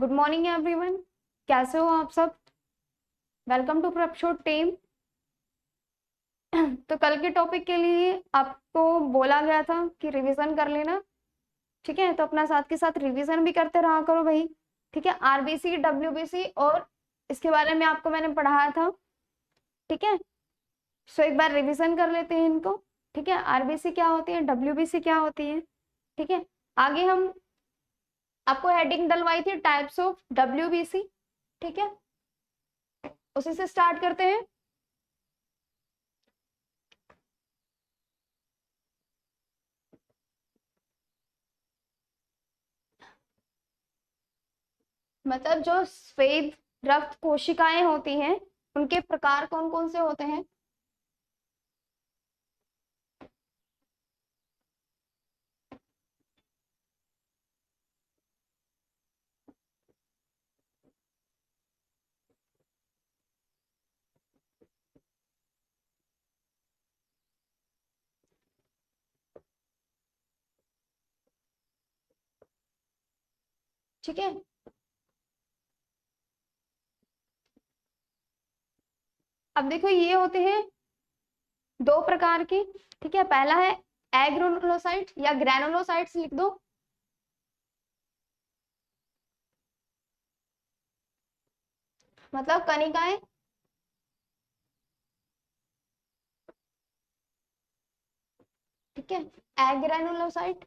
Good morning everyone. कैसे हो आप सब? Welcome to propshot team. तो कल के टॉपिक के लिए आपको बोला गया था कि रिवीजन कर लेना, ठीक है? तो अपना साथ के साथ रिवीजन भी करते रहा करो भाई, ठीक है? आरबीसी, डब्ल्यूबीसी और इसके बारे में आपको मैंने पढ़ाया था, ठीक है? सो एक बार रिवीजन कर लेते हैं इनको, ठीक है? आरबीसी क्या होती है, डब्ल्यूबीसी क्या होती है, ठीक है? आगे हम आपको हेडिंग डलवाई थी टाइप्स ऑफ डब्ल्यूबीसी, ठीक है? उसी से स्टार्ट करते हैं। मतलब जो श्वेत रक्त कोशिकाएं होती हैं उनके प्रकार कौन कौन से होते हैं? ठीक है, अब देखो ये होते हैं दो प्रकार के, ठीक है? पहला है एग्रानुलोसाइट या ग्रैनुलोसाइट्स लिख दो, मतलब कणिकाएं, ठीक है? एग्रानुलोसाइट,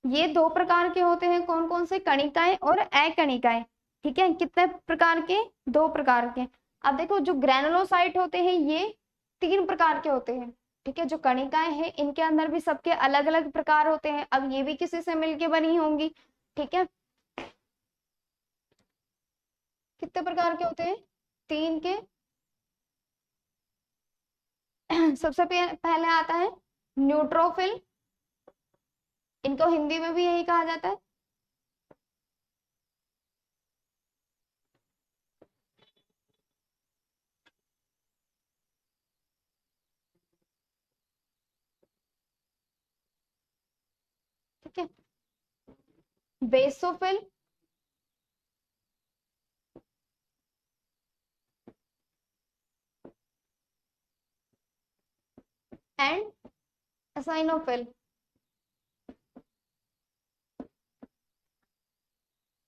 ये दो प्रकार के होते हैं। कौन कौन से? कणिकाएं और अकणिकाएं, ठीक है? कितने प्रकार के? दो प्रकार के। अब देखो जो ग्रैनुलोसाइट होते हैं ये तीन प्रकार के होते हैं, ठीक है? जो कणिकाएं हैं इनके अंदर भी सबके अलग अलग प्रकार होते हैं। अब ये भी किसी से मिलके बनी होंगी, ठीक है? कितने प्रकार के होते हैं? तीन के। सबसे पहले आता है न्यूट्रोफिल, इनको हिंदी में भी यही कहा जाता है, ठीक है? बेसोफिल, एंड एसाइनोफिल,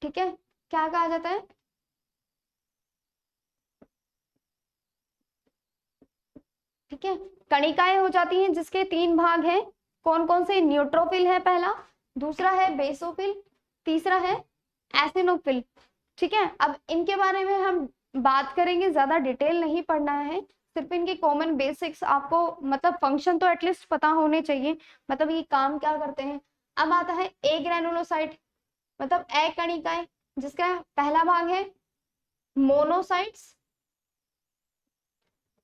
ठीक है? क्या कहा जाता है? ठीक है, कणिकाएं हो जाती हैं जिसके तीन भाग हैं। कौन कौन से? न्यूट्रोफिल है पहला, दूसरा है बेसोफिल, तीसरा है एसिनोफिल, ठीक है? अब इनके बारे में हम बात करेंगे, ज्यादा डिटेल नहीं पढ़ना है, सिर्फ इनके कॉमन बेसिक्स आपको, मतलब फंक्शन तो एटलीस्ट पता होने चाहिए, मतलब ये काम क्या करते हैं। अब आता है ए ग्रैनुलोसाइट, मतलब अकणिकाएं, जिसका पहला भाग है मोनोसाइट्स,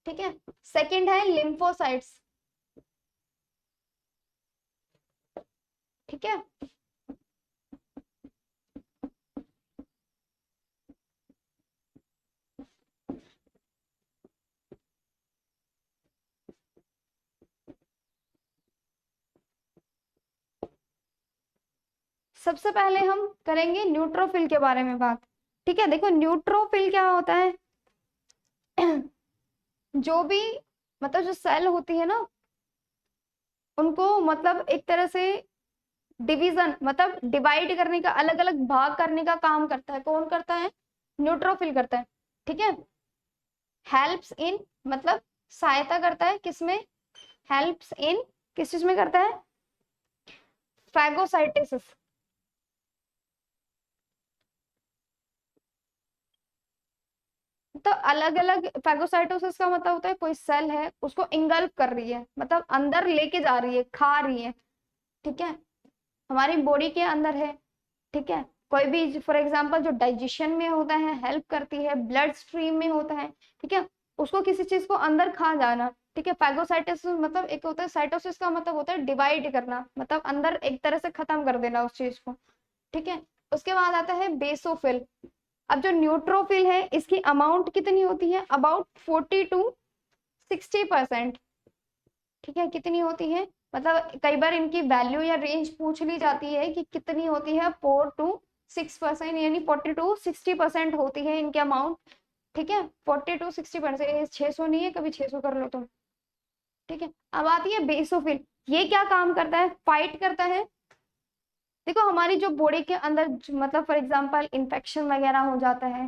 ठीक है? सेकंड है लिम्फोसाइट्स, ठीक है? सबसे पहले हम करेंगे न्यूट्रोफिल के बारे में बात, ठीक है? देखो न्यूट्रोफिल क्या होता है। जो भी, मतलब जो सेल होती है ना, उनको मतलब एक तरह से डिवीजन, मतलब डिवाइड करने का, अलग अलग भाग करने का काम करता है। कौन करता है? न्यूट्रोफिल करता है, ठीक है? हेल्प्स इन, मतलब सहायता करता है किसमें? हेल्प्स इन किस चीज में करता है? फैगोसाइटोसिस, तो अलग अलग फैगोसाइटोसिस का मतलब होता है कोई सेल है उसको इंगल्फ कर रही है, मतलब अंदर लेके जा रही है, खा रही है, ठीक है? हमारी बॉडी के अंदर है, ठीक है? कोई भी फॉर एग्जांपल जो डाइजेशन में होता है, हेल्प करती है, ब्लड स्ट्रीम में होता है, ठीक है? उसको किसी चीज को अंदर खा जाना, ठीक है? फैगोसाइटोसिस मतलब एक होता है, साइटोसिस का मतलब होता है डिवाइड करना, मतलब अंदर एक तरह से खत्म कर देना उस चीज को, ठीक है? उसके बाद आता है बेसोफिल। अब जो न्यूट्रोफिल है इसकी अमाउंट कितनी होती है, अबाउट 40 to 60%। ठीक है, कितनी होती है, मतलब कई बार इनकी वैल्यू या रेंज पूछ ली जाती है कि कितनी होती है, 4 to 6%, यानी 40 to 60% होती है इनकी अमाउंट। ठीक है, 40 to 60%, 600 नहीं है, कभी 600 कर लो तुम। ठीक है, अब आती है बेसोफिल। ये क्या काम करता है, फाइट करता है। देखो हमारी जो बॉडी के अंदर मतलब फॉर एग्जांपल इन्फेक्शन वगैरह हो जाता है,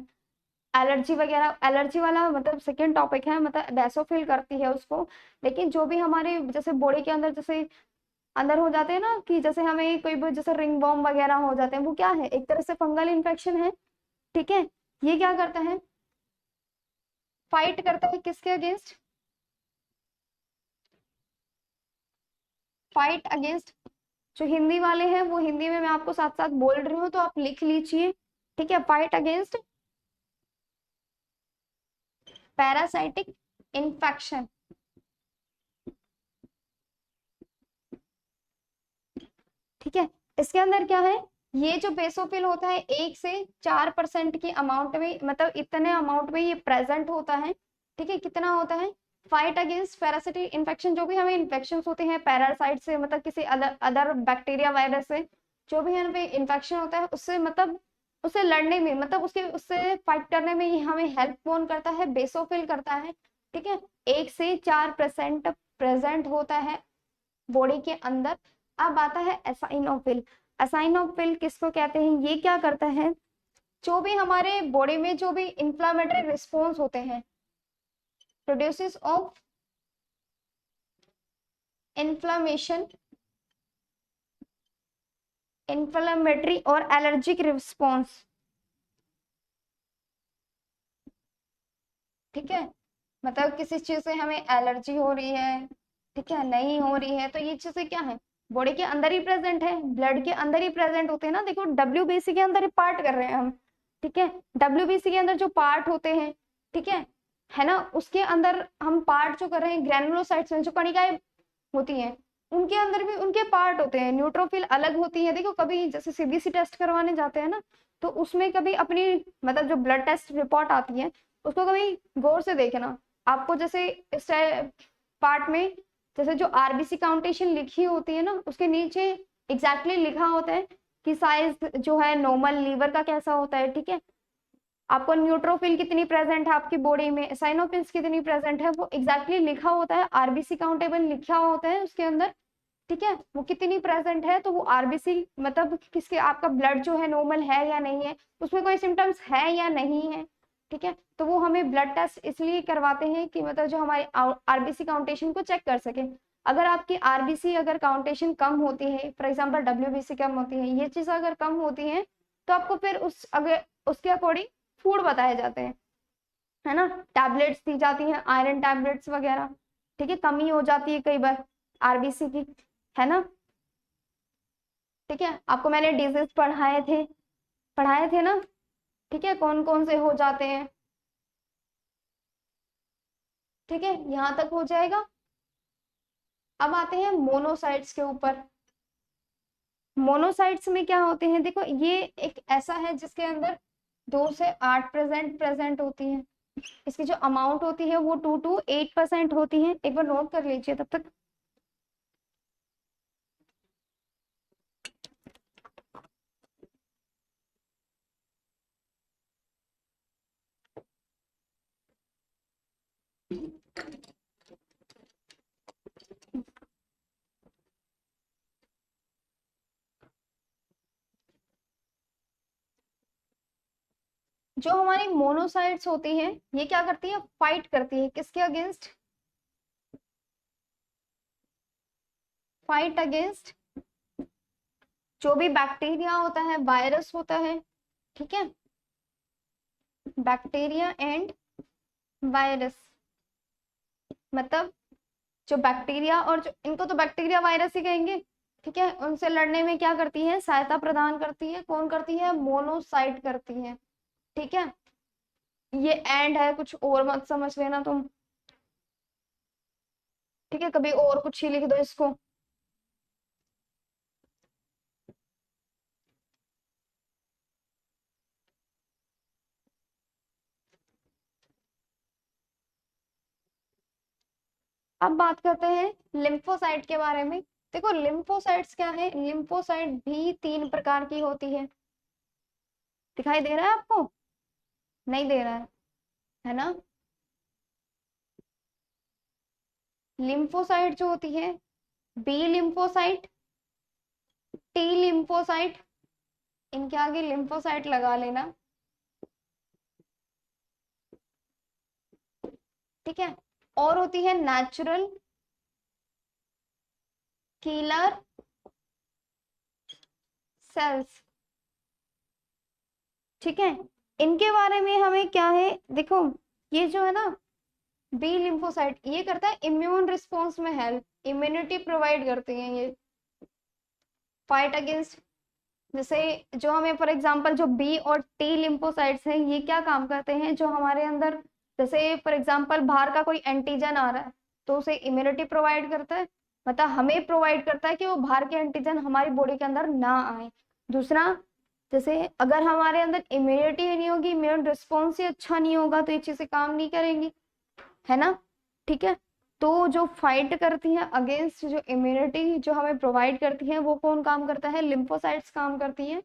एलर्जी वगैरह, एलर्जी वाला मतलब सेकेंड टॉपिक है, मतलब बेसोफिल करती है उसको। लेकिन जो भी हमारे जैसे बॉडी के अंदर जैसे अंदर हो जाते हैं ना, कि जैसे हमें कोई भी जैसे रिंग बॉम वगैरह हो जाते हैं, वो क्या है, एक तरह से फंगल इन्फेक्शन है। ठीक है, ये क्या करता है, फाइट करता है किसके अगेंस्ट, फाइट अगेंस्ट। जो हिंदी वाले हैं वो हिंदी में मैं आपको साथ साथ बोल रही हूँ तो आप लिख लीजिए। ठीक है, फाइट अगेंस्ट पैरासाइटिक इन्फेक्शन। ठीक है, इसके अंदर क्या है, ये जो बेसोफिल होता है 1 से 4% की अमाउंट में, मतलब इतने अमाउंट में ये प्रेजेंट होता है। ठीक है, कितना होता है, फाइट अगेंस्ट पैरासिटिक इन्फेक्शन। जो भी हमें इन्फेक्शन होते हैं पैरासाइट से, मतलब किसी अदर अदर बैक्टीरिया वायरस से, जो भी हमें इन्फेक्शन होता है उससे, मतलब उससे लड़ने में, मतलब उससे फाइट करने में ये हमें हेल्प कौन करता है, बेसोफिल करता है। ठीक है, 1 से 4% प्रेजेंट होता है बॉडी के अंदर। अब आता है एसाइनोफिल। एसाइनोफिल किसको कहते हैं, ये क्या करता है, जो भी हमारे बॉडी में जो भी इंफ्लामेटरी रिस्पॉन्स होते हैं, प्रोड्यूसेस ऑफ इन्फ्लामेशन, इन्फ्लामेटरी और एलर्जिक रिस्पॉन्स। ठीक है, मतलब किसी चीज से हमें एलर्जी हो रही है, ठीक है, नहीं हो रही है, तो ये चीजें क्या है, बॉडी के अंदर ही प्रेजेंट है, ब्लड के अंदर ही प्रेजेंट होते हैं ना। देखो डब्ल्यूबीसी के अंदर पार्ट कर रहे हैं हम। ठीक है, डब्ल्यूबीसी के अंदर जो पार्ट होते हैं, ठीक है ना, उसके अंदर हम पार्ट जो कर रहे हैं, ग्रैनुलोसाइट्स में जो कणिकाएं होती हैं, उनके अंदर भी उनके पार्ट होते हैं। न्यूट्रोफिल अलग होती है। देखो कभी जैसे सीबीसी टेस्ट करवाने जाते हैं ना, तो उसमें कभी अपनी मतलब जो ब्लड टेस्ट रिपोर्ट आती है उसको कभी गौर से देखना। आपको जैसे इस पार्ट में जैसे जो आरबीसी काउंटेशन लिखी होती है ना, उसके नीचे एग्जैक्टली लिखा होता है कि साइज जो है नॉर्मल लीवर का कैसा होता है। ठीक है, आपको न्यूट्रोफिल कितनी प्रेजेंट है आपकी बॉडी में, एसाइनोफिल्स कितनी प्रेजेंट है, वो एग्जैक्टली लिखा होता है, आरबीसी काउंटेबल लिखा होता है उसके अंदर। ठीक है, वो कितनी प्रेजेंट है, तो वो आरबीसी मतलब किसके, आपका ब्लड जो है नॉर्मल है या नहीं है, उसमें कोई सिम्टम्स है या नहीं है। ठीक है, तो वो हमें ब्लड टेस्ट इसलिए करवाते हैं कि मतलब जो हमारे आरबीसी काउंटेशन को चेक कर सके। अगर आपकी आरबीसी अगर काउंटेशन कम होती है, फॉर एग्जाम्पल डब्ल्यूबीसी कम होती है, ये चीज अगर कम होती है, तो आपको फिर उस अगर उसके अकॉर्डिंग फूड बताए जाते हैं, है ना, टैबलेट्स दी जाती हैं, आयरन टैबलेट्स वगैरह। ठीक है, कमी हो जाती है कई बार आरबीसी की, है ना। ठीक है, आपको मैंने डिजीज पढ़ाए थे ना। ठीक है, कौन कौन से हो जाते हैं। ठीक है, यहाँ तक हो जाएगा। अब आते हैं मोनोसाइट्स के ऊपर। मोनोसाइट्स में क्या होते हैं, देखो ये एक ऐसा है जिसके अंदर 2 से 8 प्रेजेंट होती है। इसकी जो अमाउंट होती है वो 2 to 8% होती है। एक बार नोट कर लीजिए तब तक। जो हमारी मोनोसाइट्स होती हैं, ये क्या करती है, फाइट करती है किसके अगेंस्ट, फाइट अगेंस्ट जो भी बैक्टीरिया होता है, वायरस होता है। ठीक है, बैक्टीरिया एंड वायरस, मतलब जो बैक्टीरिया और जो इनको तो बैक्टीरिया वायरस ही कहेंगे। ठीक है, उनसे लड़ने में क्या करती है, सहायता प्रदान करती है, कौन करती है, मोनोसाइट करती है। ठीक है, ये एंड है, कुछ और मत समझ लेना तुम। ठीक है, कभी और कुछ ही लिख दो इसको। अब बात करते हैं लिम्फोसाइट के बारे में। देखो लिम्फोसाइट्स क्या है, लिम्फोसाइट भी 3 प्रकार की होती है। दिखाई दे रहा है आपको? नहीं दे रहा है ना? लिम्फोसाइट जो होती है, बी लिम्फोसाइट, टी लिम्फोसाइट, इनके आगे लिम्फोसाइट लगा लेना, ठीक है। और होती है नेचुरल किलर सेल्स, ठीक है। इनके बारे में हमें क्या है, देखो ये जो है ना बी लिम्फोसाइट, ये करता है इम्यून रिस्पॉन्स में हेल्प, इम्यूनिटी प्रोवाइड करती है ये, फाइट अगेंस्ट, जैसे जो हमें फॉर एग्जांपल जो बी और टी लिम्फोसाइट्स हैं ये क्या काम करते हैं, जो हमारे अंदर जैसे फॉर एग्जांपल बाहर का कोई एंटीजन आ रहा है तो उसे इम्यूनिटी प्रोवाइड करता है, मतलब हमें प्रोवाइड करता है कि वो बाहर के एंटीजन हमारी बॉडी के अंदर ना आए। दूसरा, जैसे अगर हमारे अंदर इम्यूनिटी नहीं होगी, इम्यून रिस्पॉन्स ही अच्छा नहीं होगा तो ये चीजें काम नहीं करेंगी, है ना, ठीक है। तो जो फाइट करती है अगेंस्ट, जो इम्यूनिटी जो हमें प्रोवाइड करती है वो कौन काम करता है, लिम्फोसाइट्स काम करती है,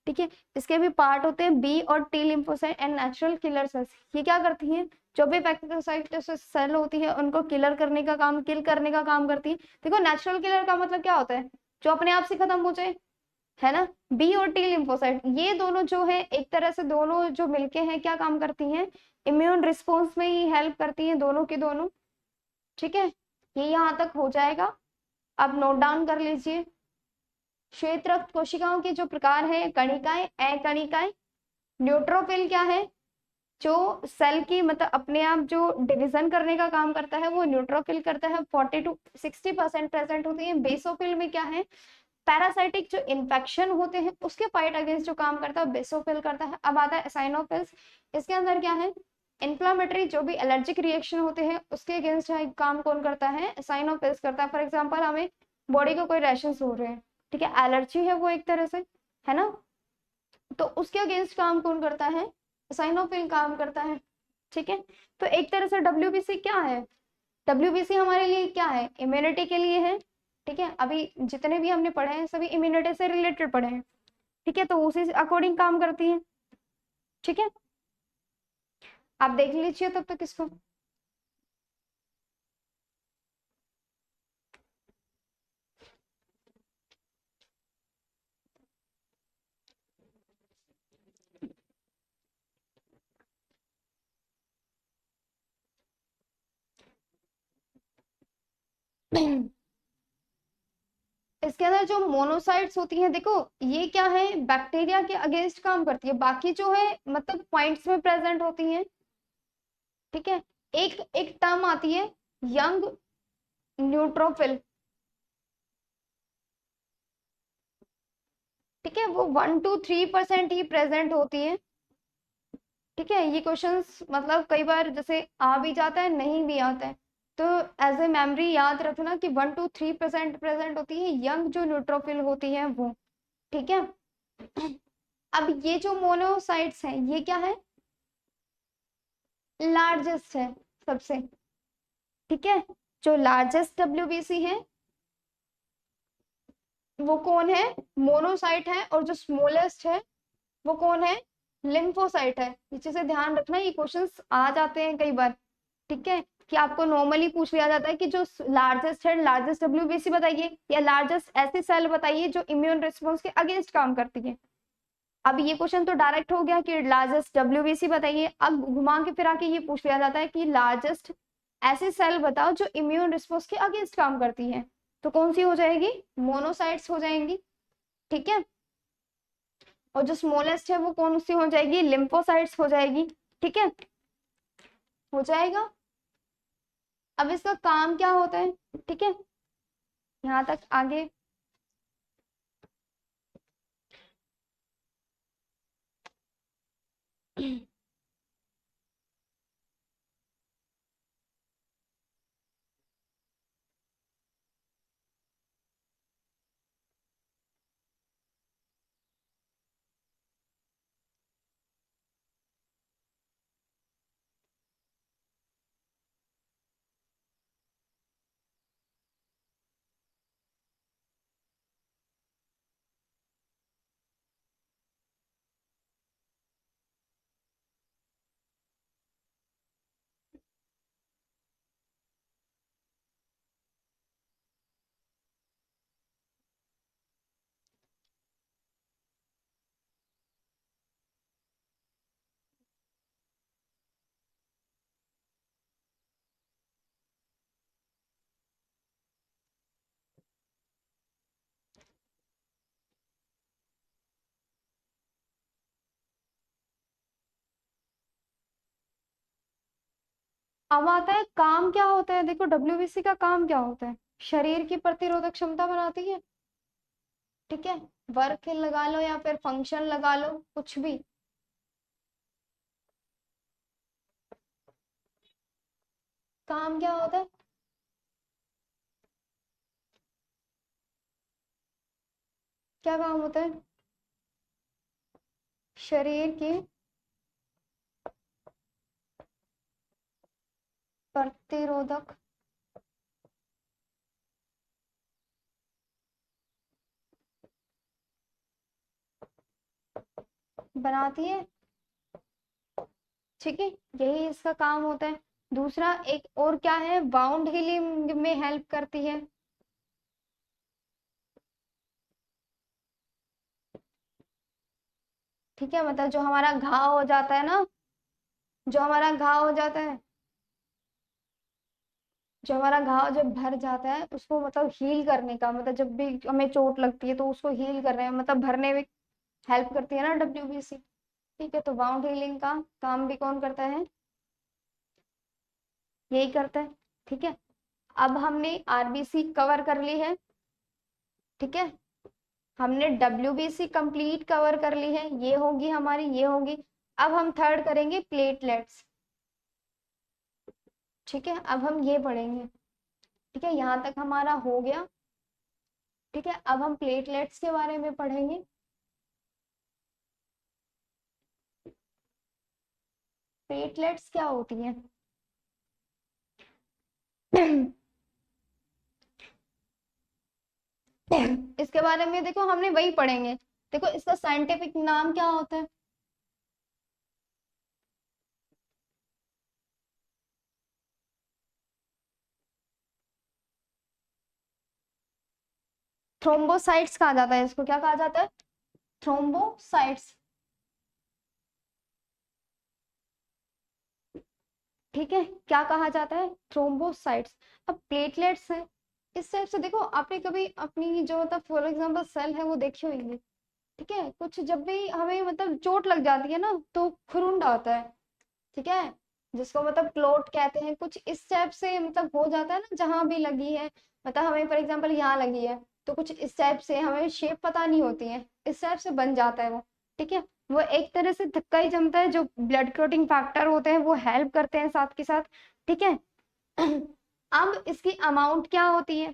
ठीक है। इसके भी पार्ट होते हैं बी और T lymphocyte and natural killer cells. ये क्या करती हैं, जो भी फैगोसाइट सेल होती है उनको किलर करने का काम, किल करने का काम करती है। देखो नेचुरल किलर का मतलब क्या होता है, जो अपने आप से खत्म हो जाए, है ना। बी और टी लिम्फोसाइट ये दोनों जो है एक तरह से दोनों जो मिलके हैं क्या काम करती हैं, इम्यून रिस्पॉन्स में ही हेल्प करती हैं दोनों की दोनों, ठीक है। ये यहाँ तक हो जाएगा, अब नोट डाउन कर लीजिए। श्वेत रक्त कोशिकाओं के जो प्रकार है, कणिकाएं, अकणिकाएं। न्यूट्रोफिल क्या है, जो सेल की मतलब अपने आप जो डिवीजन करने का काम करता है वो न्यूट्रोफिल करता है, 40 to 60% प्रेजेंट होती है। बेसोफिल में क्या है, पैरासाइटिक जो इन्फेक्शन होते हैं उसके फाइट अगेंस्ट जो काम करता है बेसोफिल करता है। अब आता है एसाइनोफिल्स, इसके अंदर क्या है, इन्फ्लामेटरी जो भी एलर्जिक रिएक्शन होते हैं उसके अगेंस्ट काम कौन करता है, एसाइनोफिल्स करता है। फॉर एग्जांपल हमें बॉडी को कोई रैशेस हो रहे हैं, ठीक है, एलर्जी है वो एक तरह से, है ना, तो उसके अगेंस्ट काम कौन करता है, एसाइनोफिल काम करता है, ठीक है। तो एक तरह से डब्ल्यूबीसी क्या है, डब्ल्यूबीसी हमारे लिए क्या है, इम्यूनिटी के लिए है, ठीक है। अभी जितने भी हमने पढ़े हैं सभी इम्यूनिटी से रिलेटेड पढ़े हैं, ठीक है, तो उसी अकॉर्डिंग काम करती है, ठीक है। आप देख लीजिए तब तक इसको। इसके अंदर जो मोनोसाइट्स होती हैं, देखो ये क्या है, बैक्टीरिया के अगेंस्ट काम करती है, बाकी जो है मतलब पॉइंट्स में प्रेजेंट होती हैं, ठीक है। एक एक टर्म आती है यंग न्यूट्रोफिल, ठीक है, वो 1 to 3% ही प्रेजेंट होती है, ठीक है। ये क्वेश्चंस मतलब कई बार जैसे आ भी जाता है नहीं भी आता है, तो एज ए मेमोरी याद रखना कि 1 to 3% प्रेजेंट होती है यंग जो न्यूट्रोफिल होती है वो, ठीक है। अब ये जो मोनोसाइट्स हैं ये क्या है, लार्जेस्ट है सबसे, ठीक है। जो लार्जेस्ट डब्ल्यूबीसी है वो कौन है, मोनोसाइट है, और जो स्मॉलेस्ट है वो कौन है, लिम्फोसाइट है। ये चीजें ध्यान रखना, ये क्वेश्चंस आ जाते हैं कई बार, ठीक है, कि आपको नॉर्मली पूछ लिया जाता है कि जो लार्जेस्ट है, लार्जेस्ट डब्ल्यूबीसी बताइए, या लार्जेस्ट ऐसी सेल बताइए जो इम्यून रिस्पॉन्स के अगेंस्ट काम करती है। अब ये क्वेश्चन तो डायरेक्ट हो गया कि लार्जेस्ट डब्ल्यूबीसी बताइए, अब घुमा के फिरा के ये पूछ लिया जाता है कि लार्जेस्ट ऐसी सेल बताओ जो इम्यून रिस्पॉन्स के अगेंस्ट काम करती है, तो कौन सी हो जाएगी, मोनोसाइट्स हो जाएंगी, ठीक है। और जो स्मॉलेस्ट है वो कौन सी हो जाएगी, लिम्फोसाइट्स हो जाएगी, ठीक है, हो जाएगा। अब इसका काम क्या होता है, ठीक है, यहाँ तक आगे। अब आता है काम क्या होता है। देखो डब्ल्यूबीसी का काम क्या होता है, शरीर की प्रतिरोधक क्षमता बढ़ाती है। ठीक है, वर्क लगा लो या फिर फंक्शन लगा लो, कुछ भी। काम क्या होता है, क्या काम होता है, शरीर की प्रतिरोधक बनाती है। ठीक है, यही इसका काम होता है। दूसरा एक और क्या है, बाउंड हीलिंग में हेल्प करती है। ठीक है, मतलब जो हमारा घाव हो जाता है ना, जो हमारा घाव हो जाता है, जो हमारा घाव जब भर जाता है उसको मतलब हील करने का, मतलब जब भी हमें चोट लगती है तो उसको हील करने में, मतलब भरने में हेल्प करती है ना डब्ल्यूबीसी। ठीक है, तो बाउंड हीलिंग का काम भी कौन करता है, यही करता है। ठीक है, अब हमने आरबीसी कवर कर ली है। ठीक है, हमने डब्ल्यूबीसी कंप्लीट कवर कर ली है, ये होगी हमारी, ये होगी। अब हम थर्ड करेंगे प्लेटलेट्स। ठीक है, अब हम ये पढ़ेंगे। ठीक है, यहाँ तक हमारा हो गया। ठीक है, अब हम प्लेटलेट्स के बारे में पढ़ेंगे। प्लेटलेट्स क्या होती हैं इसके बारे में देखो हमने वही पढ़ेंगे। देखो इसका साइंटिफिक नाम क्या होता है, थ्रोम्बोसाइट्स कहा जाता है इसको, क्या कहा जाता है, थ्रोम्बोसाइट्स। ठीक है, क्या कहा जाता है, थ्रोम्बोसाइट्स। अब प्लेटलेट्स है, इस टाइप से देखो आपने कभी अपनी जो मतलब फॉर एग्जांपल सेल है वो देखी होंगी। ठीक है, कुछ जब भी हमें मतलब चोट लग जाती है ना तो खुरुंड आता है। ठीक है, जिसको मतलब क्लोट कहते हैं, कुछ इस टाइप से मतलब हो जाता है ना जहां भी लगी है। मतलब हमें फॉर एग्जांपल यहाँ लगी है तो कुछ इस टाइप से, हमें शेप पता नहीं होती है, इस टाइप से बन जाता है वो। ठीक है, वो एक तरह से धक्का ही जमता है, जो ब्लड क्लॉटिंग फैक्टर होते हैं वो हेल्प करते हैं साथ के साथ। ठीक है अब इसकी अमाउंट क्या होती है,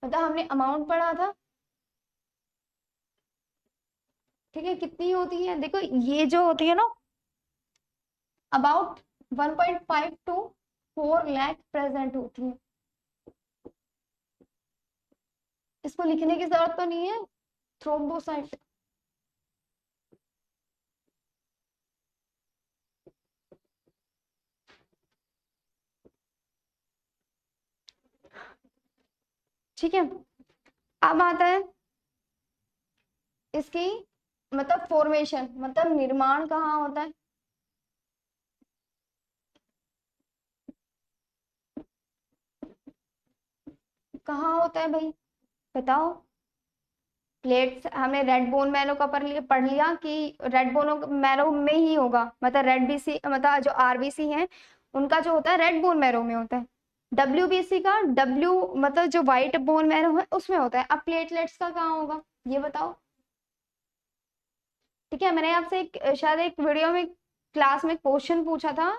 मतलब हमने अमाउंट पढ़ा था। ठीक है, कितनी होती है, देखो ये जो होती है ना, अबाउट 1.5 टू 4 लाख प्रेजेंट होती है। इसको लिखने की जरूरत तो नहीं है, थ्रोम्बोसाइट। ठीक है, अब आता है इसकी मतलब फॉर्मेशन, मतलब निर्माण कहाँ होता है, कहाँ होता है भाई, बताओ। प्लेट्स हमने रेड बोन मैरो का पढ़ लिया कि रेड बोन मैरो में ही होगा, मतलब रेड बीसी मतलब जो आरबीसी है उनका जो होता है रेड बोन मैरो में होता है। डब्ल्यूबीसी का डब्ल्यू मतलब जो व्हाइट बोन मैरो है उसमें होता है। अब प्लेटलेट्स का कहाँ होगा, ये बताओ। ठीक है, मैंने आपसे शायद एक वीडियो में क्लास में क्वेश्चन पूछा था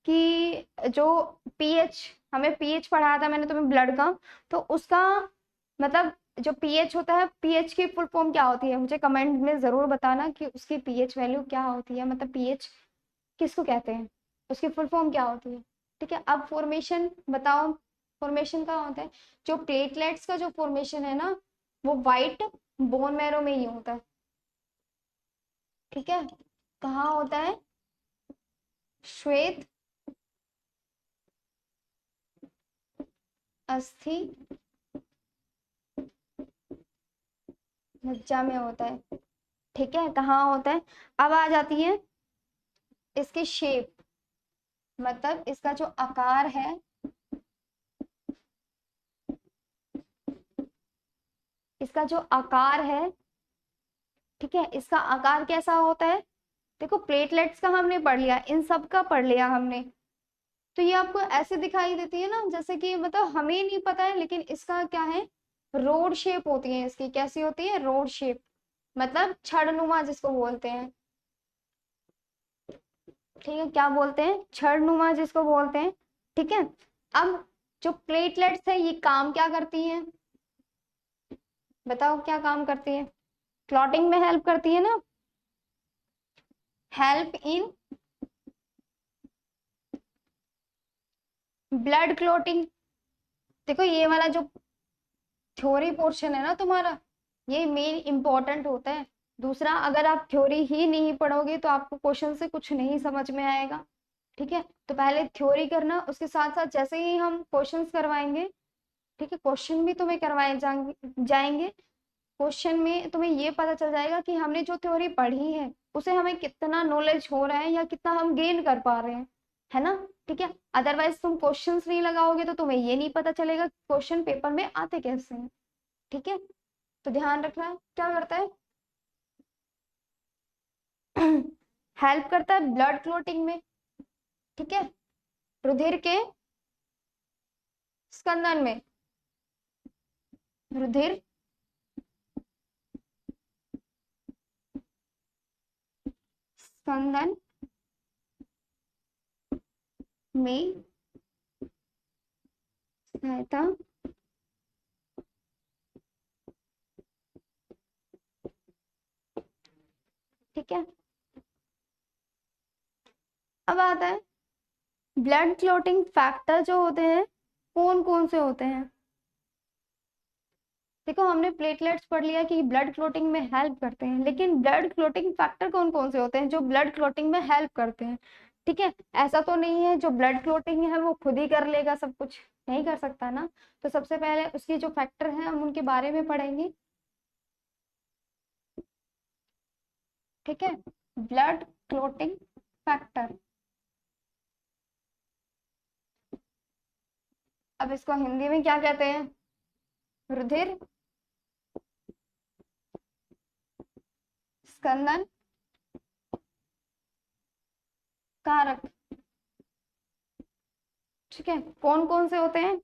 कि जो पीएच, हमें पीएच पढ़ाया था मैंने तुम्हें ब्लड का, तो उसका मतलब जो पीएच होता है, पीएच की फुल फॉर्म क्या होती है, मुझे कमेंट में जरूर बताना कि उसकी पीएच वैल्यू क्या होती है, मतलब पीएच किसको कहते हैं, उसकी फुल फॉर्म क्या होती है। ठीक है, अब फॉर्मेशन बताओ, फॉर्मेशन का होता है, जो प्लेटलेट्स का जो फॉर्मेशन है ना वो वाइट बोन मैरो में ही होता है। ठीक है, कहाँ होता है, श्वेत अस्थि मज्जा में होता है। ठीक है, कहाँ होता है। अब आ जाती है इसकी शेप, मतलब इसका जो आकार है, इसका जो आकार है। ठीक है, इसका आकार कैसा होता है, देखो प्लेटलेट्स का हमने पढ़ लिया, इन सब का पढ़ लिया हमने। तो ये आपको ऐसे दिखाई देती है ना, जैसे कि मतलब हमें नहीं पता है, लेकिन इसका क्या है, रोड शेप होती है इसकी। कैसी होती है, रोड शेप, मतलब छड़नुमा जिसको बोलते हैं। ठीक है, क्या बोलते हैं, छड़नुमा जिसको बोलते हैं। ठीक है, अब जो प्लेटलेट्स है ये काम क्या करती हैं, बताओ क्या काम करती है। क्लॉटिंग में हेल्प करती है ना, हेल्प इन ब्लड क्लॉटिंग। देखो ये वाला जो थ्योरी पोर्शन है ना तुम्हारा, ये मेन इंपॉर्टेंट होता है। दूसरा, अगर आप थ्योरी ही नहीं पढ़ोगे तो आपको क्वेश्चन से कुछ नहीं समझ में आएगा। ठीक है, तो पहले थ्योरी करना, उसके साथ साथ जैसे ही हम क्वेश्चंस करवाएंगे, ठीक है, क्वेश्चन भी तुम्हें करवाए जाएंगे। क्वेश्चन में तुम्हें ये पता चल जाएगा कि हमने जो थ्योरी पढ़ी है उसे हमें कितना नॉलेज हो रहा है या कितना हम गेन कर पा रहे हैं, है ना। ठीक है, अदरवाइज तुम क्वेश्चंस नहीं लगाओगे तो तुम्हें ये नहीं पता चलेगा क्वेश्चन पेपर में आते कैसे हैं। ठीक है, तो ध्यान रखना क्या करता है, हेल्प करता है ब्लड क्लोटिंग में। ठीक है, रुधिर के स्कंदन में, रुधिर स्कंदन में सहायता ठीक है, अब आता है ब्लड क्लॉटिंग फैक्टर जो होते हैं कौन कौन से होते हैं। देखो हमने प्लेटलेट्स पढ़ लिया कि ब्लड क्लॉटिंग में हेल्प करते हैं, लेकिन ब्लड क्लॉटिंग फैक्टर कौन कौन से होते हैं जो ब्लड क्लॉटिंग में हेल्प करते हैं। ठीक है, ऐसा तो नहीं है जो ब्लड क्लॉटिंग है वो खुद ही कर लेगा सब कुछ, नहीं कर सकता ना। तो सबसे पहले उसके जो फैक्टर हैं हम उनके बारे में पढ़ेंगे। ठीक है, ब्लड क्लॉटिंग फैक्टर, अब इसको हिंदी में क्या कहते हैं, रुधिर स्कंदन कारक। ठीक है, कौन कौन से होते हैं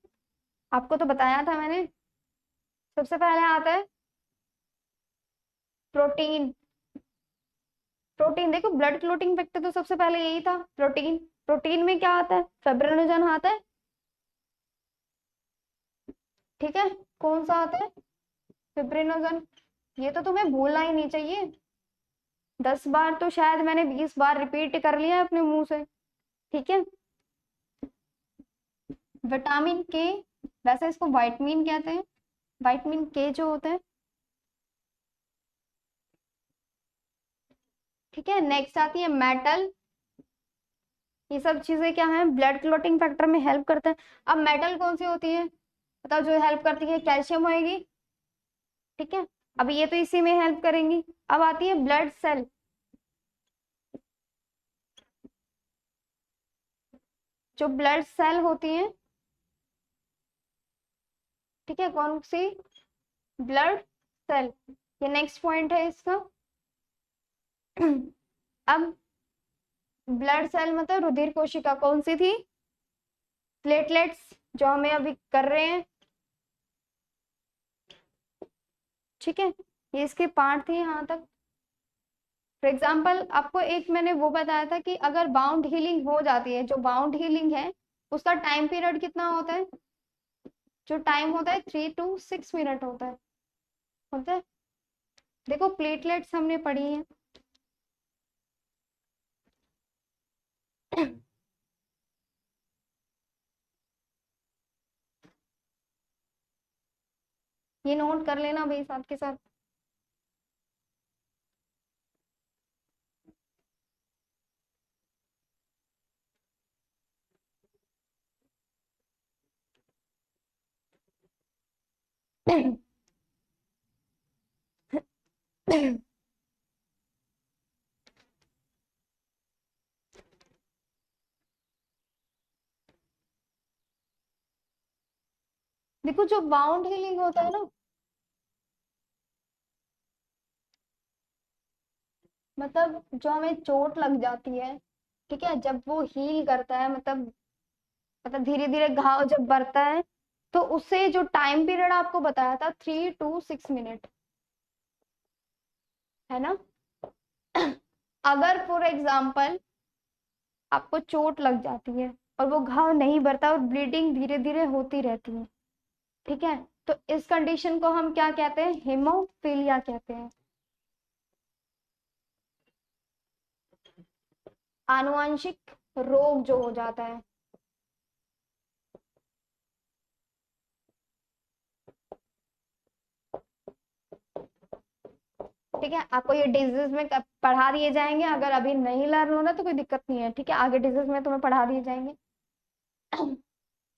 आपको तो बताया था मैंने। सबसे पहले आता है प्रोटीन। प्रोटीन देखो, ब्लड क्लोटिंग फैक्टर तो सबसे पहले यही था, प्रोटीन। प्रोटीन में क्या आता है, फेब्रिनोजन आता है। ठीक है, कौन सा आता है, फिब्रिनोजन। ये तो तुम्हें भूलना ही नहीं चाहिए, 10 बार तो शायद मैंने 20 बार रिपीट कर लिया है अपने मुंह से। ठीक है, विटामिन के, वैसे इसको वाइटमिन कहते हैं, वाइटमिन के जो होता है। ठीक है, नेक्स्ट आती है मेटल। ये सब चीजें क्या है, ब्लड क्लॉटिंग फैक्टर में हेल्प करता है। अब मेटल कौन सी होती है, बताओ जो हेल्प करती है, कैल्शियम होएगी। ठीक है, अब ये तो इसी में हेल्प करेंगी। अब आती है ब्लड सेल। जो ब्लड सेल होती है, ठीक है, कौन सी, ब्लड सेल, ये नेक्स्ट पॉइंट है इसका। अब ब्लड सेल मतलब रुधिर कोशिका कौन सी थी, प्लेटलेट्स, जो हमें अभी कर रहे हैं। ठीक है, ये इसके पार्ट थे यहाँ तक। फॉर एग्जाम्पल आपको एक मैंने वो बताया था कि अगर बाउंड हीलिंग हो जाती है, जो बाउंड हीलिंग है उसका टाइम पीरियड कितना होता है, जो टाइम होता है 3 to 6 मिनट होता है। देखो प्लेटलेट्स हमने पढ़ी है। ये नोट कर लेना भाई साथ के साथ। देखो जो बाउंड हीलिंग होता है ना, मतलब जो हमें चोट लग जाती है, ठीक है, जब वो हील करता है, मतलब मतलब धीरे धीरे घाव जब बढ़ता है, तो उससे जो टाइम पीरियड आपको बताया था 3 to 6 मिनट, है ना। अगर फॉर एग्जाम्पल आपको चोट लग जाती है और वो घाव नहीं भरता और ब्लीडिंग धीरे धीरे होती रहती है, ठीक है, तो इस कंडीशन को हम क्या कहते हैं, हीमोफीलिया कहते हैं। आनुवंशिक रोग जो हो जाता है, ठीक है, आपको ये डिजीज में पढ़ा दिए जाएंगे, अगर अभी नहीं लर्न हो रहा तो कोई दिक्कत नहीं है, ठीक है, आगे डिजीज में तुम्हें पढ़ा दिए जाएंगे।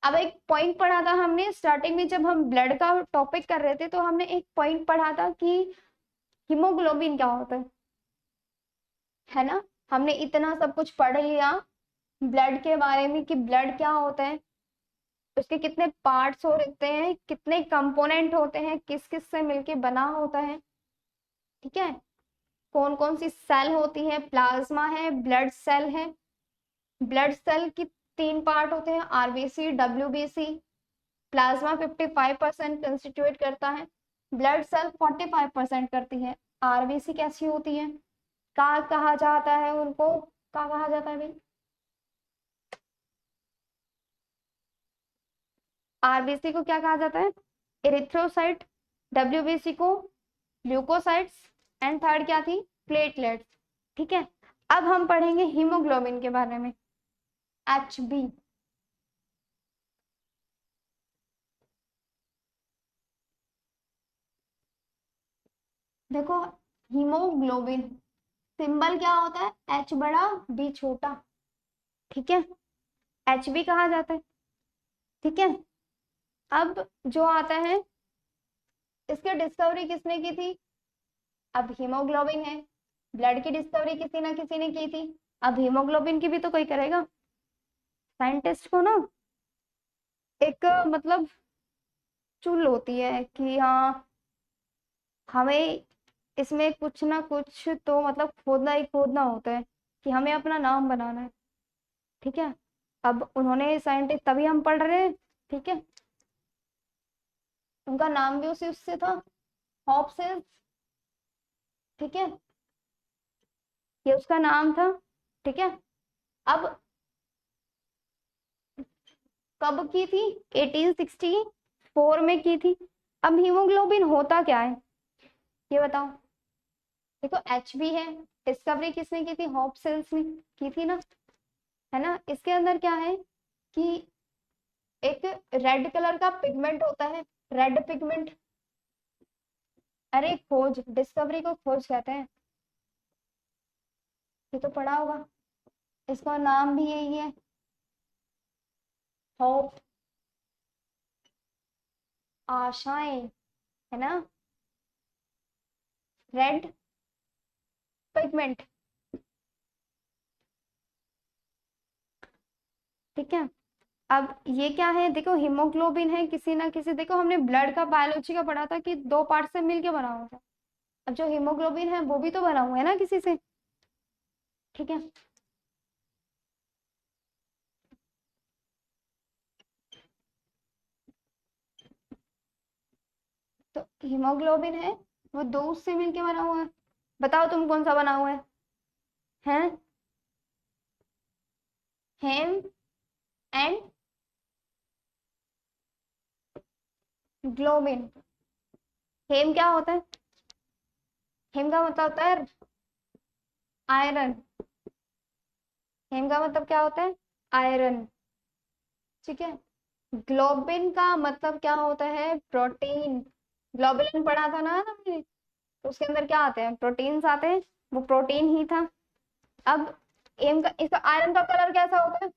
अब एक पॉइंट पढ़ा था हमने स्टार्टिंग में, जब हम ब्लड का टॉपिक कर रहे थे, तो हमने एक पॉइंट पढ़ा था कि हीमोग्लोबिन क्या होता है ना। हमने इतना सब कुछ पढ़ लिया ब्लड के बारे में कि ब्लड क्या होता है, उसके कितने पार्ट्स होते हैं, कितने कंपोनेंट होते हैं, किस किस से मिलके बना होता है, ठीक है, कौन कौन सी सेल होती है, प्लाज्मा है, ब्लड सेल है। ब्लड सेल की 3 पार्ट होते हैं, आरबीसी, डब्ल्यूबीसी। प्लाज्मा 55% कंस्टिट्यूट करता है, ब्लड सेल 45% करती है। आरबीसी कैसी होती है, क्या कहा जाता है उनको, क्या कहा जाता है भाई, आरबीसी को क्या कहा जाता है, इरिथ्रोसाइट। डब्ल्यूबीसी को ल्यूकोसाइट्स। एंड थर्ड क्या थी, प्लेटलेट्स, ठीक है। अब हम पढ़ेंगे हीमोग्लोबिन के बारे में, एच बी। देखो हीमोग्लोबिन सिंबल क्या होता है, एच बड़ा बी छोटा, ठीक है, एच बी कहा जाता है, ठीक है। अब जो आता है, इसकी डिस्कवरी किसने की थी, अब हीमोग्लोबिन है, ब्लड की डिस्कवरी किसी ना किसी ने की थी, अब हीमोग्लोबिन की भी तो कोई करेगा। साइंटिस्ट को ना एक मतलब चुल होती है कि हाँ हमें इसमें कुछ ना कुछ तो मतलब खोदना ही खोदना होता है कि हमें अपना नाम बनाना है, ठीक है। अब उन्होंने साइंटिस्ट तभी हम पढ़ रहे हैं, ठीक है, उनका नाम भी उसी उससे था, हॉब्स, ठीक है, ये उसका नाम था, ठीक है। अब कब की थी, 1864 में की थी। अब हीमोग्लोबिन होता क्या है ये बताओ। देखो एच बी है, डिस्कवरी किसने की थी, हॉब्स ने की थी ना, है ना। इसके अंदर क्या है कि एक रेड कलर का पिगमेंट होता है, रेड पिगमेंट। अरे खोज, डिस्कवरी को खोज कहते हैं, ये तो पढ़ा होगा, इसका नाम भी यही है, होप, आशाएं, है ना, रेड पिगमेंट, ठीक है। अब ये क्या है, देखो हीमोग्लोबिन है किसी ना किसी, देखो हमने ब्लड का बायोलॉजी का पढ़ा था कि 2 पार्ट से मिलके बना हुआ था, अब जो हीमोग्लोबिन है वो भी तो बना हुआ है ना किसी से, ठीक है। तो हीमोग्लोबिन है वो 2 से मिलके बना हुआ है, बताओ तुम कौन सा बना हुआ है हेम एंड ग्लोबिन। हेम क्या होता है, हेम का मतलब होता है आयरन, हेम का मतलब क्या होता है, आयरन, ठीक है। ग्लोबिन का मतलब क्या होता है, प्रोटीन। ग्लोबिन पढ़ा था ना हमने, तो उसके अंदर क्या आते हैं, प्रोटीन्स आते हैं, वो प्रोटीन ही था। अब एम का, इसका आयरन का कलर कैसा होता है,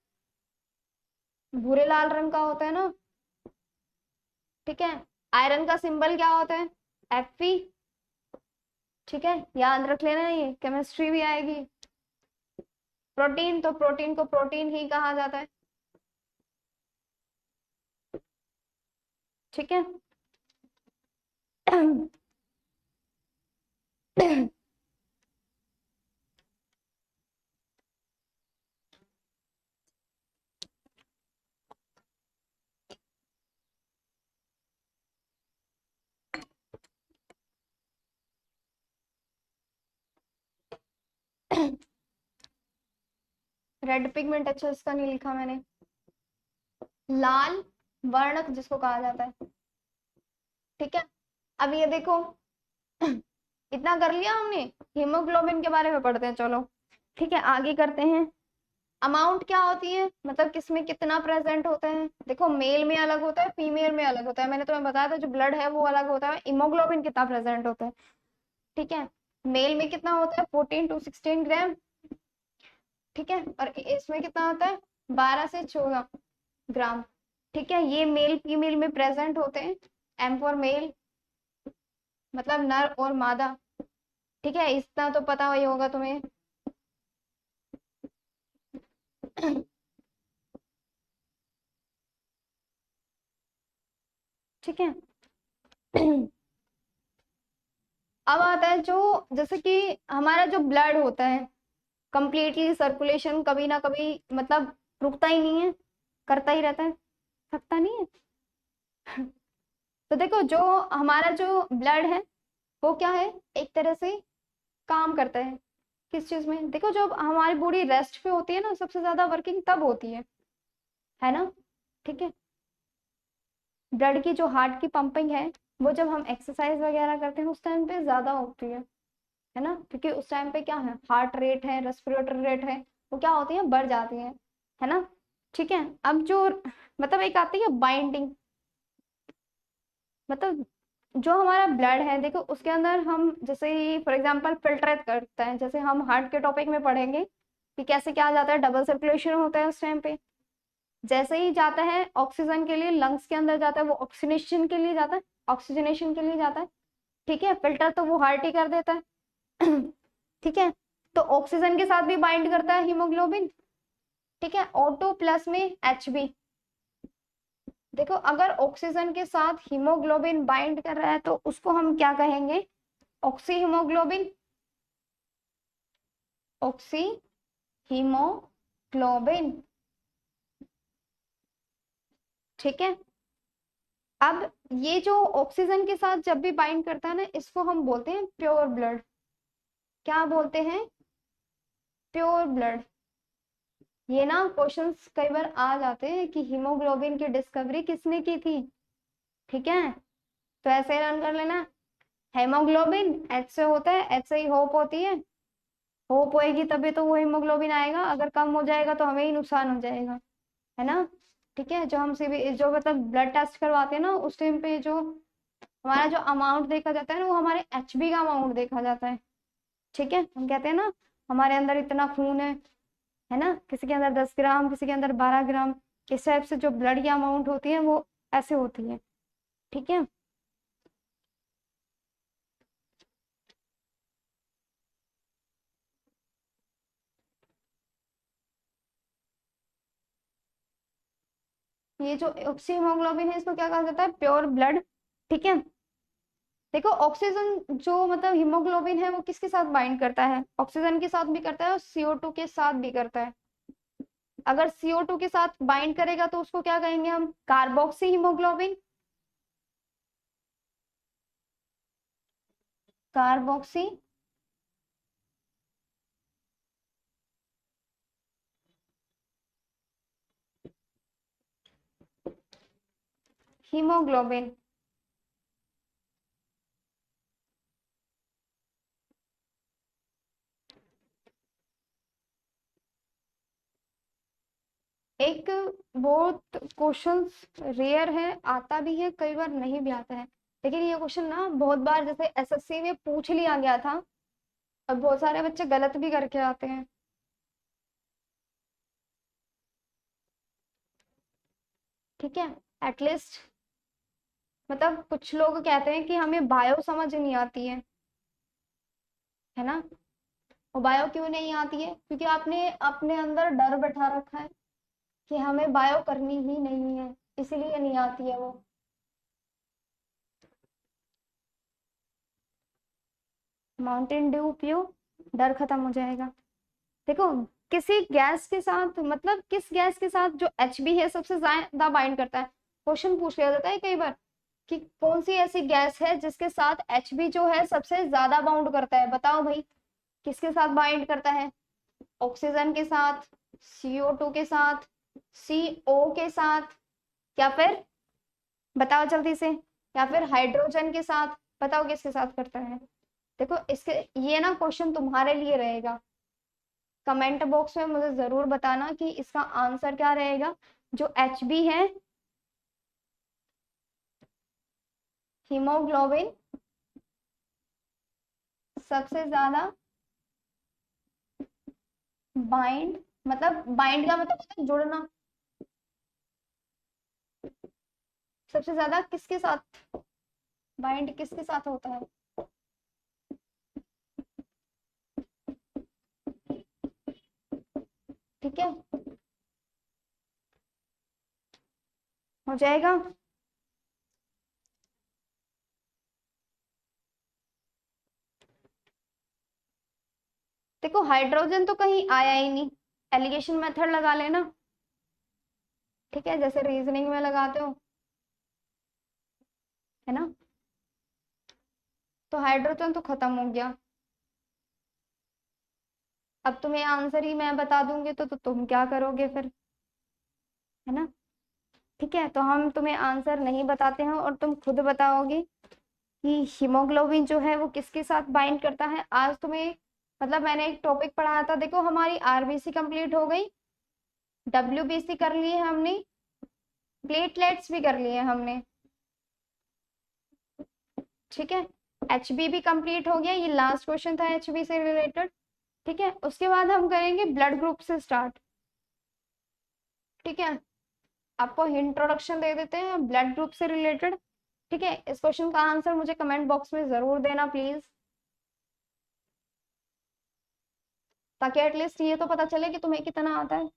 भूरे लाल रंग का होता है ना, ठीक है। आयरन का सिंबल क्या होता है, Fe, ठीक है, याद रख लेना, ये केमिस्ट्री भी आएगी। प्रोटीन, तो प्रोटीन को प्रोटीन ही कहा जाता है, ठीक है। रेड पिगमेंट, अच्छा इसका नहीं लिखा मैंने, लाल वर्णक जिसको कहा जाता है। ठीक है, अब ये देखो इतना कर लिया हमने, हीमोग्लोबिन के बारे में पढ़ते हैं चलो। ठीक है, आगे करते हैं। अमाउंट क्या होती है, मतलब किसमें कितना प्रेजेंट होता है। देखो मेल में अलग होता है, फीमेल में अलग होता है, मैंने तुम्हें बताया था जो ब्लड है वो अलग होता है, हीमोग्लोबिन कितना प्रेजेंट होता है। ठीक है, मेल में कितना होता है 14 to 16 ग्राम। ठीक है, और इसमें कितना होता है 12 से 14 ग्राम। ठीक है, ये मेल फीमेल में प्रेजेंट होते हैं, एम फॉर मेल मतलब नर और मादा। ठीक है, इतना तो पता ही होगा तुम्हें। ठीक है अब आता है जो, जैसे कि हमारा जो ब्लड होता है कंप्लीटली सर्कुलेशन कभी ना कभी मतलब रुकता ही नहीं है, करता ही रहता है, थकता नहीं है। तो देखो जो हमारा जो ब्लड है वो क्या है, एक तरह से काम करता है किस चीज में, देखो जब हमारी बॉडी रेस्ट पे होती है ना सबसे ज्यादा वर्किंग तब होती है ना। ठीक है, ब्लड की जो हार्ट की पंपिंग है वो जब हम एक्सरसाइज वगैरह करते हैं उस टाइम पे ज्यादा होती है ना, क्योंकि उस टाइम पे क्या है हार्ट रेट है, रेस्पिरेटरी रेट है, वो क्या होती है बढ़ जाती है ना। ठीक है, अब जो मतलब एक आती है बाइंडिंग, मतलब जो हमारा ब्लड है देखो उसके अंदर हम जैसे फॉर एग्जांपल फिल्ट्रेट करते हैं, जैसे हम हार्ट के टॉपिक में पढ़ेंगे कि कैसे क्या जाता है, डबल सर्कुलेशन होता है उस टाइम पे। जैसे ही जाता है ऑक्सीजन के लिए लंग्स के अंदर जाता है, वो ऑक्सीनेशन के लिए जाता है, ऑक्सीजनेशन के लिए जाता है। ठीक है, फिल्टर तो वो हार्ट ही कर देता है। ठीक है, तो ऑक्सीजन के साथ भी बाइंड करता है हीमोग्लोबिन। ठीक है, O2 प्लस में Hb, देखो अगर ऑक्सीजन के साथ हीमोग्लोबिन बाइंड कर रहा है तो उसको हम क्या कहेंगे, ऑक्सी हीमोग्लोबिन, ऑक्सी हीमोग्लोबिन। ठीक है, अब ये जो ऑक्सीजन के साथ जब भी बाइंड करता है ना इसको हम बोलते हैं प्योर ब्लड। क्या बोलते हैं, प्योर ब्लड। ये ना क्वेश्चंस कई बार आ जाते हैं कि हीमोग्लोबिन की डिस्कवरी किसने की थी। ठीक है, तो ऐसे रन कर लेना, हेमोग्लोबिन H से होता है, H से ही होप होती है, होप होएगी तभी तो वो हीमोग्लोबिन आएगा, अगर कम हो जाएगा तो हमें ही नुकसान हो जाएगा, है ना। ठीक है, जो हम सीबी जो मतलब ब्लड टेस्ट करवाते हैं ना उस टाइम पे जो हमारा जो अमाउंट देखा जाता है ना वो हमारे Hb का अमाउंट देखा जाता है। ठीक है, हम कहते हैं ना हमारे अंदर इतना खून है ना, किसी के अंदर 10 ग्राम, किसी के अंदर 12 ग्राम, इस टाइप से जो ब्लड की अमाउंट होती है वो ऐसे होती है। ठीक है, ये जो ऑक्सी हीमोग्लोबिन है इसको क्या कहा जाता है, प्योर ब्लड। ठीक है, देखो ऑक्सीजन जो मतलब हीमोग्लोबिन है वो किसके साथ बाइंड करता है, ऑक्सीजन के साथ भी करता है और CO2 के साथ भी करता है। अगर CO2 के साथ बाइंड करेगा तो उसको क्या कहेंगे हम, कार्बोक्सी हीमोग्लोबिन, कार्बोक्सी हीमोग्लोबिन। एक बहुत क्वेश्चंस रेयर है, आता भी है कई बार नहीं भी आता है, लेकिन ये क्वेश्चन ना बहुत बार जैसे SSC में पूछ लिया गया था और बहुत सारे बच्चे गलत भी करके आते हैं। ठीक है, एटलीस्ट मतलब कुछ लोग कहते हैं कि हमें बायो समझ नहीं आती है ना। और बायो क्यों नहीं आती है, क्योंकि आपने अपने अंदर डर बैठा रखा है कि हमें बायो करनी ही नहीं है, इसीलिए नहीं आती है वो। माउंटेन ड्यू पियो, डर खत्म हो जाएगा। देखो किसी गैस के साथ मतलब किस गैस के साथ जो Hb है सबसे ज्यादा बाइंड करता है, क्वेश्चन पूछ लिया जाता है कई बार कि कौन सी ऐसी गैस है जिसके साथ Hb जो है सबसे ज्यादा बाउंड करता है, बताओ भाई किसके साथ बाइंड करता है, ऑक्सीजन के साथ, CO2 के साथ, CO के साथ, या फिर बताओ जल्दी से, या फिर हाइड्रोजन के साथ, बताओ किसके साथ करता है। देखो इसके, ये ना क्वेश्चन तुम्हारे लिए रहेगा, कमेंट बॉक्स में मुझे जरूर बताना कि इसका आंसर क्या रहेगा। जो HB है, हीमोग्लोबिन सबसे ज्यादा बाइंड, मतलब बाइंड का मतलब होता है जुड़ना, सबसे ज्यादा किसके साथ बाइंड, किसके साथ होता है। ठीक है, हो जाएगा। देखो हाइड्रोजन तो कहीं आया ही नहीं, एलिगेशन मेथड लगा लेना। ठीक है, जैसे रीजनिंग में लगाते हो, है ना। तो हाइड्रोजन तो खत्म हो गया। अब तुम्हें आंसर ही मैं बता दूंगी तो तुम क्या करोगे फिर, है ना। ठीक है, तो हम तुम्हें आंसर नहीं बताते हैं और तुम खुद बताओगे कि हीमोग्लोबिन जो है वो किसके साथ बाइंड करता है। आज तुम्हें, मतलब मैंने एक टॉपिक पढ़ाया था, देखो हमारी RBC कंप्लीट हो गई, WBC कर लिए हमने, प्लेटलेट्स भी कर लिए हमने। ठीक है, HB भी कंप्लीट हो गया, ये लास्ट क्वेश्चन था HB से रिलेटेड। ठीक है, उसके बाद हम करेंगे ब्लड ग्रुप से स्टार्ट। ठीक है, आपको इंट्रोडक्शन दे देते हैं ब्लड ग्रुप से रिलेटेड। ठीक है, इस क्वेश्चन का आंसर मुझे कमेंट बॉक्स में जरूर देना प्लीज, ताकि एटलीस्ट ये तो पता चले कि तुम्हें कितना आता है।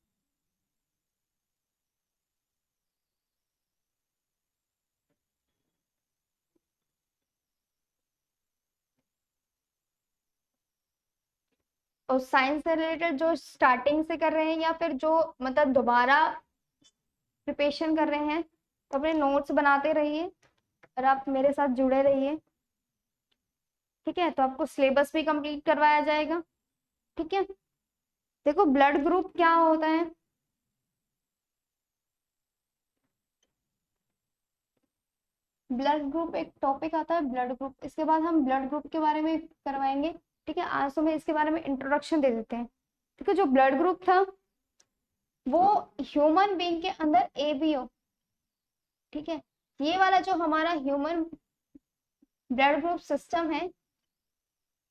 और साइंस से रिलेटेड जो स्टार्टिंग से कर रहे हैं या फिर जो मतलब दोबारा प्रिपरेशन कर रहे हैं, तो अपने नोट्स बनाते रहिए और आप मेरे साथ जुड़े रहिए। ठीक है, तो आपको सिलेबस भी कंप्लीट करवाया जाएगा। ठीक है, देखो ब्लड ग्रुप क्या होता है। ब्लड ग्रुप एक टॉपिक आता है, ब्लड ग्रुप, इसके बाद हम ब्लड ग्रुप के बारे में करवाएंगे। ठीक है, आज तो मैं इसके बारे में इंट्रोडक्शन दे देते हैं। ठीक है, जो ब्लड ग्रुप था वो ह्यूमन बीइंग के अंदर ABO। ठीक है, ये वाला जो हमारा ह्यूमन ब्लड ग्रुप सिस्टम है,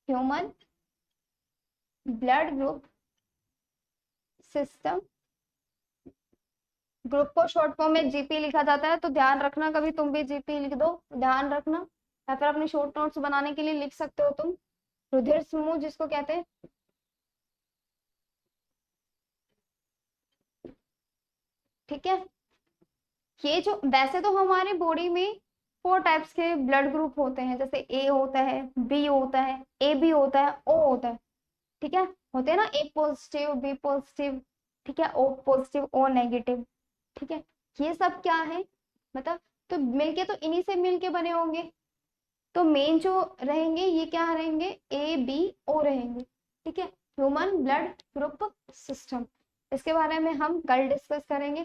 human blood group system, group को शॉर्ट फॉर्म में GP लिखा जाता है, तो ध्यान रखना, कभी तुम भी GP लिख दो, ध्यान रखना, या फिर अपने शॉर्ट नोट्स बनाने के लिए लिख सकते हो तुम, रुधिर समूह जिसको कहते हैं। ठीक है, ये जो वैसे तो हमारे बॉडी में 4 टाइप्स के ब्लड ग्रुप होते हैं, जैसे A होता है, B होता है, AB होता है, O होता है। ठीक है, होते हैं ना, A पॉजिटिव, B पॉजिटिव, ठीक है, O पॉजिटिव, O नेगेटिव। ठीक है, ये सब क्या है, मतलब तो मिलके तो इन्हीं से मिलके बने होंगे। तो मेन जो रहेंगे ये क्या रहेंगे, ABO रहेंगे। ठीक है, ह्यूमन ब्लड ग्रुप सिस्टम, इसके बारे में हम कल डिस्कस करेंगे।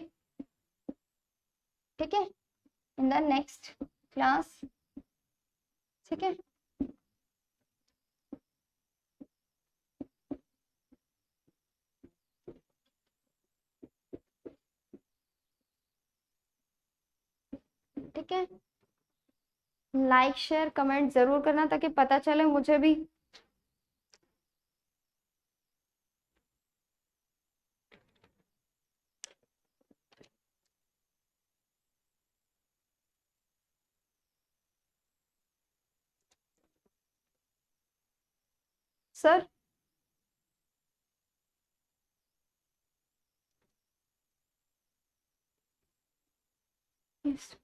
ठीक है, इन द नेक्स्ट क्लास। ठीक है, ठीक है, लाइक शेयर कमेंट जरूर करना ताकि पता चले मुझे भी। Sir, yes.